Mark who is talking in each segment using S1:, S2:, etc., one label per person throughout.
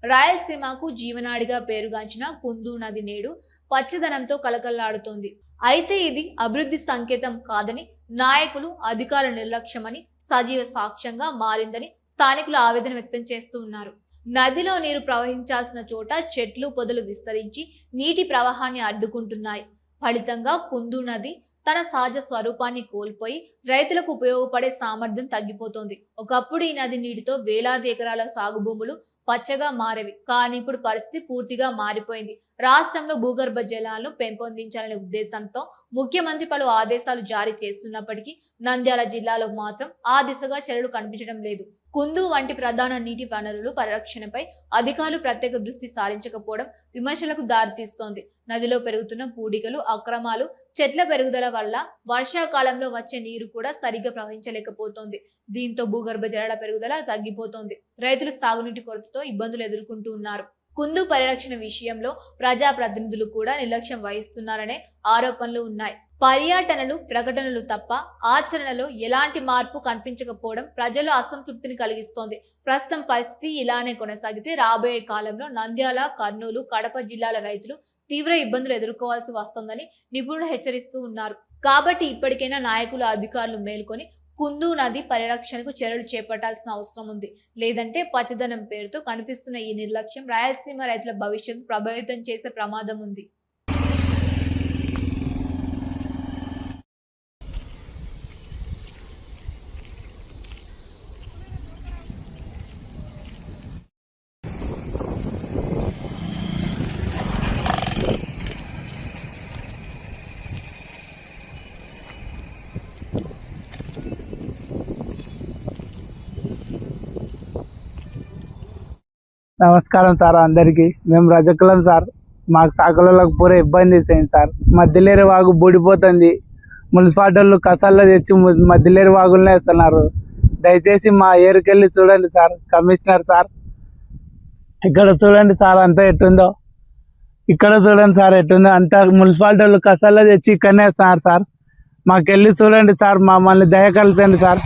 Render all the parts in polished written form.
S1: రాయలసీమకు జీవనాడిగా పేరుగాంచిన కుందు నది నేడు పచ్చదనంతో కలకల్లాడుతోంది. అయితే ఇది అభివృద్ధి సంకేతం కాదని, నాయకులు అధికారుల నిర్లక్ష్యమని సజీవ సాక్ష్యంగా మారిందని స్థానికులు ఆవేదన వ్యక్తం చేస్తూ ఉన్నారు. నదిలో నీరు ప్రవహించాల్సిన చోట చెట్లు పొదలు విస్తరించి నీటి ప్రవాహాన్ని అడ్డుకుంటున్నాయి. ఫలితంగా కుందు నది తన సహజ స్వరూపాన్ని కోల్పోయి రైతులకు ఉపయోగపడే సామర్థ్యం తగ్గిపోతోంది. ఒకప్పుడు ఈ నది నీటితో వేలాది ఎకరాల సాగు భూములు పచ్చగా మారేవి. కానీ ఇప్పుడు పరిస్థితి పూర్తిగా మారిపోయింది. రాష్ట్రంలో భూగర్భ జలాలను పెంపొందించాలనే ఉద్దేశంతో ముఖ్యమంత్రి పలు ఆదేశాలు జారీ చేస్తున్నప్పటికీ నంద్యాల జిల్లాలో మాత్రం ఆ దిశగా చర్యలు కనిపించడం లేదు. కుందు వంటి ప్రధాన నీటి వనరుల పరిరక్షణపై అధికారులు ప్రత్యేక దృష్టి సారించకపోవడం విమర్శలకు దారితీస్తోంది. నదిలో పెరుగుతున్న పూడికలు, అక్రమాలు, చెట్ల పెరుగుదల వల్ల వర్షాకాలంలో వచ్చే నీరు కూడా సరిగ్గా ప్రవహించలేకపోతోంది. దీంతో భూగర్భ జలాల పెరుగుదల తగ్గిపోతోంది. రైతులు సాగునీటి కొరతతో ఇబ్బందులు ఎదుర్కొంటూ ఉన్నారు. కుందు పరిరక్షణ విషయంలో ప్రజాప్రతినిధులు కూడా నిర్లక్ష్యం వహిస్తున్నారనే ఆరోపణలు ఉన్నాయి. పర్యటనలు, ప్రకటనలు తప్ప ఆచరణలో ఎలాంటి మార్పు కనిపించకపోవడం ప్రజలు అసంతృప్తిని కలిగిస్తోంది. ప్రస్తుతం పరిస్థితి ఇలానే కొనసాగితే రాబోయే కాలంలో నంద్యాల, కర్నూలు, కడప జిల్లాల రైతులు తీవ్ర ఇబ్బందులు ఎదుర్కోవాల్సి వస్తోందని నిపుణులు హెచ్చరిస్తూ ఉన్నారు. కాబట్టి ఇప్పటికైనా నాయకులు, అధికారులు మేల్కొని కుందు నది పరిరక్షణకు చర్యలు చేపట్టాల్సిన అవసరం ఉంది. లేదంటే పచ్చదనం పేరుతో కనిపిస్తున్న ఈ నిర్లక్ష్యం రాయలసీమ రైతుల భవిష్యత్తు ప్రభావితం చేసే ప్రమాదం ఉంది.
S2: నమస్కారం సార్ అందరికి. మేము రజకులం సార్. మాకు సాకులకు పూర ఇబ్బంది ఇస్తుంది సార్. మధ్యలేరు వాగు బూడిపోతుంది. మున్సిపాలిటీ వాళ్ళు కసాల్లో తెచ్చి మధ్యలేరు వాగులనే వేస్తున్నారు. దయచేసి మా ఏరుకెళ్ళి చూడండి సార్. కమిషనర్ సార్, ఇక్కడ చూడండి సార్ అంతా ఎట్టుందో. ఇక్కడ చూడండి సార్ ఎట్టుందో. అంతా మున్సిపాలిటీ వాళ్ళు కసాల్లో తెచ్చి ఇక్కడనే వేస్తున్నారు సార్. మాకెళ్ళి చూడండి సార్. మమ్మల్ని దయ కలుగుతుంది సార్.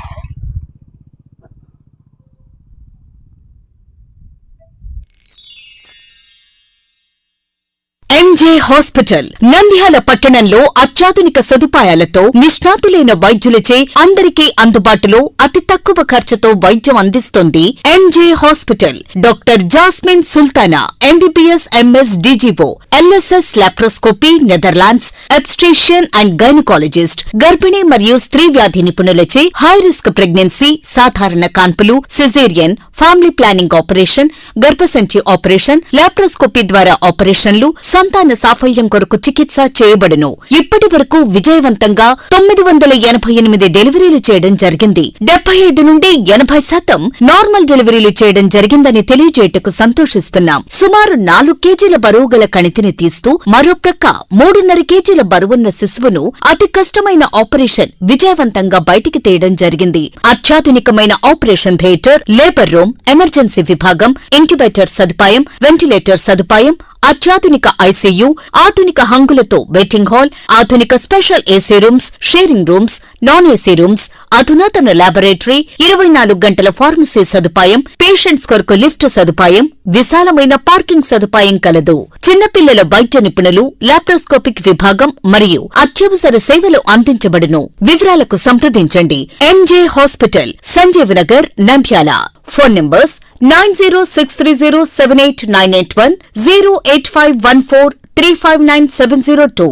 S3: ఎంజే హాస్పిటల్ నంద్యాల పట్టణంలో అత్యాధునిక సదుపాయాలతో నిష్ణాతులైన వైద్యులచే అందరికీ అందుబాటులో అతి తక్కువ ఖర్చుతో వైద్యం అందిస్తోంది MJ hospital. Doctor Jasmine Sultana MBBS MS DGO, LSS laparoscopy, Netherlands, obstetrician and gynaecologist, గర్భిణీ మరియు స్త్రీ వ్యాధి నిపుణులచే హై రిస్క్ ప్రెగ్నెన్సీ, సాధారణ కాన్పులు, సిజేరియన్, ఫ్యామిలీ ప్లానింగ్ ఆపరేషన్, గర్భసంచి ఆపరేషన్, లాప్రోస్కోపీ ద్వారా ఆపరేషన్లు, సంతాన సాఫల్యం కొరకు చికిత్స చేయబడును. ఇప్పటి వరకు విజయవంతంగా 988 డెలివరీలు చేయడం జరిగింది. 75 నుండి 80% నార్మల్ డెలివరీలు చేయడం జరిగిందని తెలియజేయటకు సంతోషిస్తున్నాం. సుమారు 4 కేజీల బరువు గల కణితిని తీస్తూ మరో ప్రక్క 3.5 కేజీల బరువున్న శిశువును అతి కష్టమైన ఆపరేషన్ విజయవంతంగా బయటికి తీయడం జరిగింది. అత్యాధునికమైన operation theatre, labour room, emergency విభాగం, ఇంక్యుబేటర్ సదుపాయం, వెంటిలేటర్ సదుపాయం, అత్యాధునిక ఐసీయూ, ఆధునిక హంగులతో వెయిటింగ్ హాల్, ఆధునిక special AC rooms, sharing rooms, non AC rooms, అధునాతన లాబొరేటరీ, 24 గంటల ఫార్మసీ సదుపాయం, పేషెంట్స్ కొరకు లిఫ్ట్ సదుపాయం, విశాలమైన పార్కింగ్ సదుపాయం కలదు. చిన్నపిల్లల వైద్య నిపుణులు, లాప్రోస్కోపిక్ విభాగం మరియు అత్యవసర సేవలు అందించబడును. వివరాలకు సంప్రదించండి. MJ hospital, Sanjeev Nagar, Nandyal. Phone numbers 9063078981, 08514359702.